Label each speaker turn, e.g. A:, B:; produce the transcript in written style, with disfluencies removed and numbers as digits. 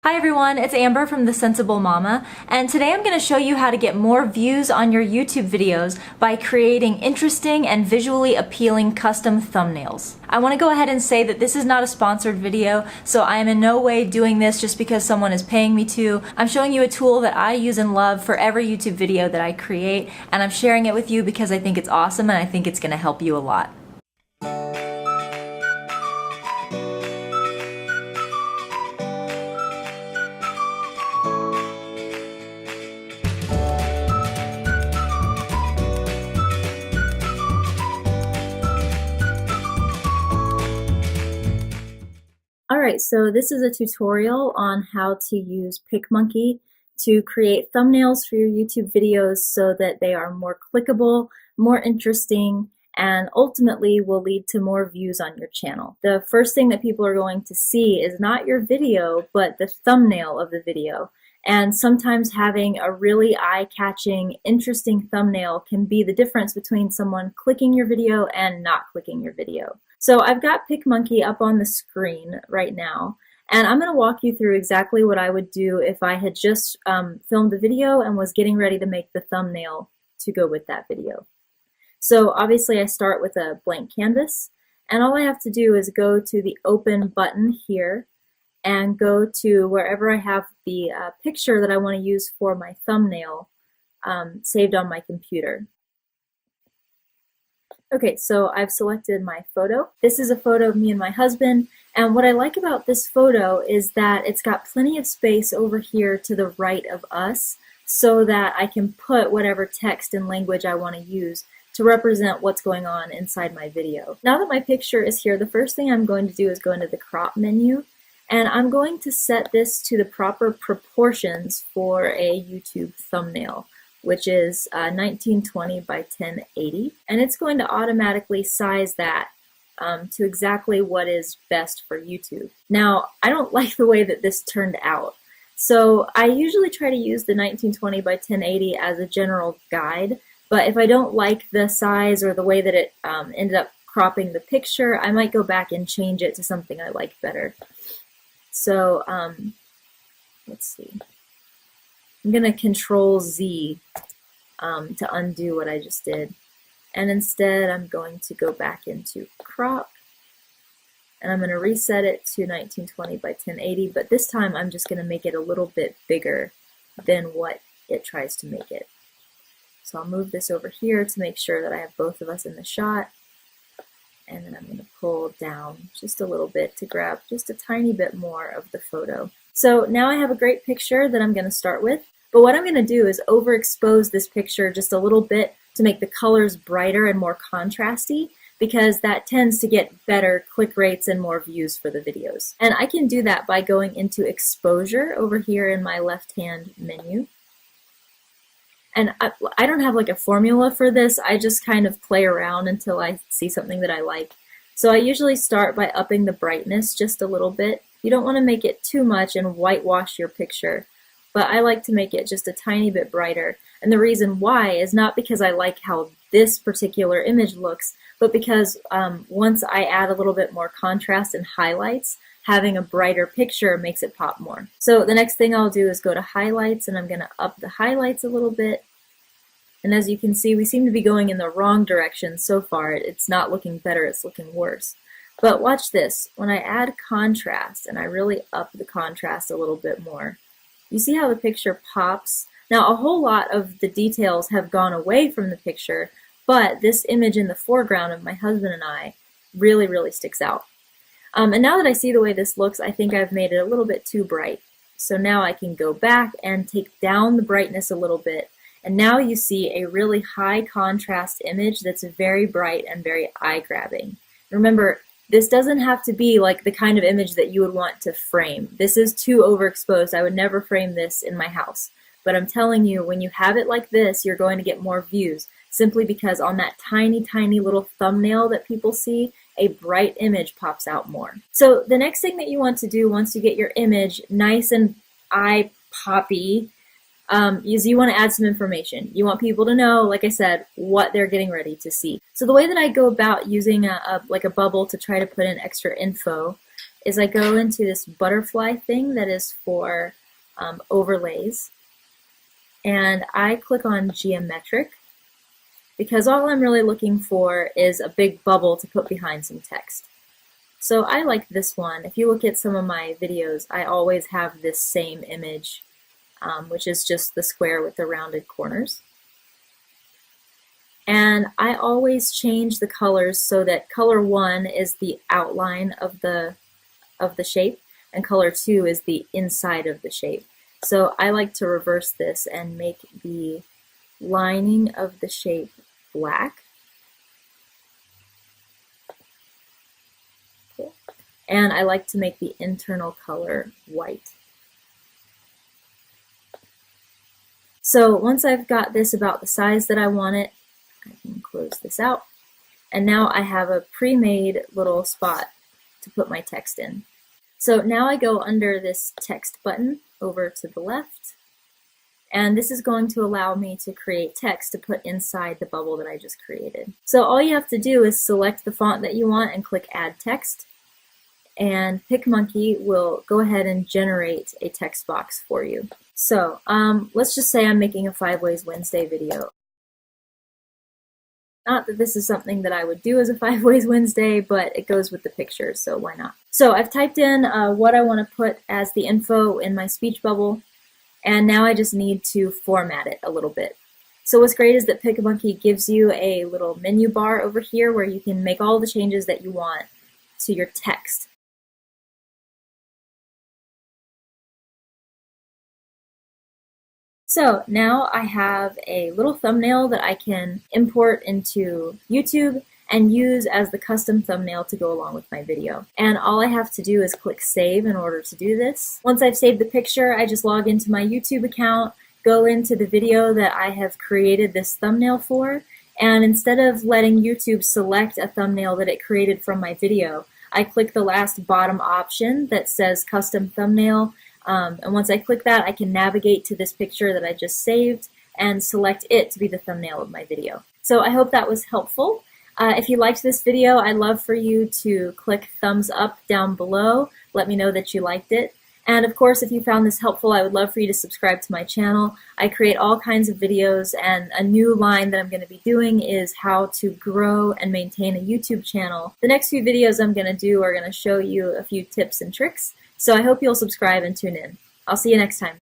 A: Hi everyone, it's Amber from The Sensible Mama, and today I'm going to show you how to get more views on your YouTube videos by creating interesting and visually appealing custom thumbnails. I want to go ahead and say that this is not a sponsored video, so I am in no way doing this just because someone is paying me to. I'm showing you a tool that I use and love for every YouTube video that I create, and I'm sharing it with you because I think it's awesome and I think it's going to help you a lot. Alright, so this is a tutorial on how to use PicMonkey to create thumbnails for your YouTube videos so that they are more clickable, more interesting, and ultimately will lead to more views on your channel. The first thing that people are going to see is not your video, but the thumbnail of the video. And sometimes having a really eye-catching, interesting thumbnail can be the difference between someone clicking your video and not clicking your video. So I've got PicMonkey up on the screen right now, and I'm going to walk you through exactly what I would do if I had just filmed a video and was getting ready to make the thumbnail to go with that video. So obviously I start with a blank canvas, and all I have to do is go to the open button here and go to wherever I have the picture that I want to use for my thumbnail saved on my computer. Okay, so I've selected my photo. This is a photo of me and my husband, and what I like about this photo is that it's got plenty of space over here to the right of us so that I can put whatever text and language I want to use to represent what's going on inside my video. Now that my picture is here, the first thing I'm going to do is go into the crop menu, and I'm going to set this to the proper proportions for a YouTube thumbnail, which is 1920 by 1080, and it's going to automatically size that to exactly what is best for YouTube. Now, I don't like the way that this turned out, so I usually try to use the 1920 by 1080 as a general guide, but if I don't like the size or the way that it ended up cropping the picture, I might go back and change it to something I like better. So, let's see. I'm going to Control Z to undo what I just did. And instead I'm going to go back into crop, and I'm going to reset it to 1920 by 1080, but this time I'm just going to make it a little bit bigger than what it tries to make it. So I'll move this over here to make sure that I have both of us in the shot, and then I'm going to pull down just a little bit to grab just a tiny bit more of the photo. So now I have a great picture that I'm going to start with. But what I'm going to do is overexpose this picture just a little bit to make the colors brighter and more contrasty, because that tends to get better click rates and more views for the videos. And I can do that by going into exposure over here in my left-hand menu. And I don't have like a formula for this, I just kind of play around until I see something that I like. So I usually start by upping the brightness just a little bit. You don't want to make it too much and whitewash your picture, but I like to make it just a tiny bit brighter. And the reason why is not because I like how this particular image looks, but because once I add a little bit more contrast and highlights, having a brighter picture makes it pop more. So the next thing I'll do is go to highlights, and I'm going to up the highlights a little bit. And as you can see, we seem to be going in the wrong direction so far. It's not looking better, it's looking worse. But watch this. When I add contrast and I really up the contrast a little bit more, you see how the picture pops? Now, a whole lot of the details have gone away from the picture, but this image in the foreground of my husband and I really, really sticks out. And now that I see the way this looks, I think I've made it a little bit too bright. So now I can go back and take down the brightness a little bit, and now you see a really high contrast image that's very bright and very eye-grabbing. Remember, this doesn't have to be like the kind of image that you would want to frame. This is too overexposed. I would never frame this in my house. But I'm telling you, when you have it like this, you're going to get more views, simply because on that tiny, tiny little thumbnail that people see, a bright image pops out more. So the next thing that you want to do once you get your image nice and eye-poppy is you want to add some information. You want people to know, like I said, what they're getting ready to see. So the way that I go about using like a bubble to try to put in extra info is I go into this butterfly thing that is for overlays, and I click on geometric because all I'm really looking for is a big bubble to put behind some text. So I like this one. If you look at some of my videos, I always have this same image, which is just the square with the rounded corners. And I always change the colors so that color 1 is the outline of the shape, and color 2 is the inside of the shape. So I like to reverse this and make the lining of the shape black. Cool. And I like to make the internal color white. So once I've got this about the size that I want it, I can close this out. And now I have a pre-made little spot to put my text in. So now I go under this text button over to the left, and this is going to allow me to create text to put inside the bubble that I just created. So all you have to do is select the font that you want and click Add Text, and PicMonkey will go ahead and generate a text box for you. So let's just say I'm making a 5 Ways Wednesday video. Not that this is something that I would do as a 5 Ways Wednesday, but it goes with the picture, so why not? So I've typed in what I want to put as the info in my speech bubble, and now I just need to format it a little bit. So what's great is that PicMonkey gives you a little menu bar over here where you can make all the changes that you want to your text. So now I have a little thumbnail that I can import into YouTube and use as the custom thumbnail to go along with my video. And all I have to do is click save in order to do this. Once I've saved the picture, I just log into my YouTube account, go into the video that I have created this thumbnail for, and instead of letting YouTube select a thumbnail that it created from my video, I click the last bottom option that says custom thumbnail. And once I click that, I can navigate to this picture that I just saved and select it to be the thumbnail of my video. So I hope that was helpful. If you liked this video, I'd love for you to click thumbs up down below. Let me know that you liked it. And of course, if you found this helpful, I would love for you to subscribe to my channel. I create all kinds of videos, and a new line that I'm going to be doing is how to grow and maintain a YouTube channel. The next few videos I'm going to do are going to show you a few tips and tricks. So I hope you'll subscribe and tune in. I'll see you next time.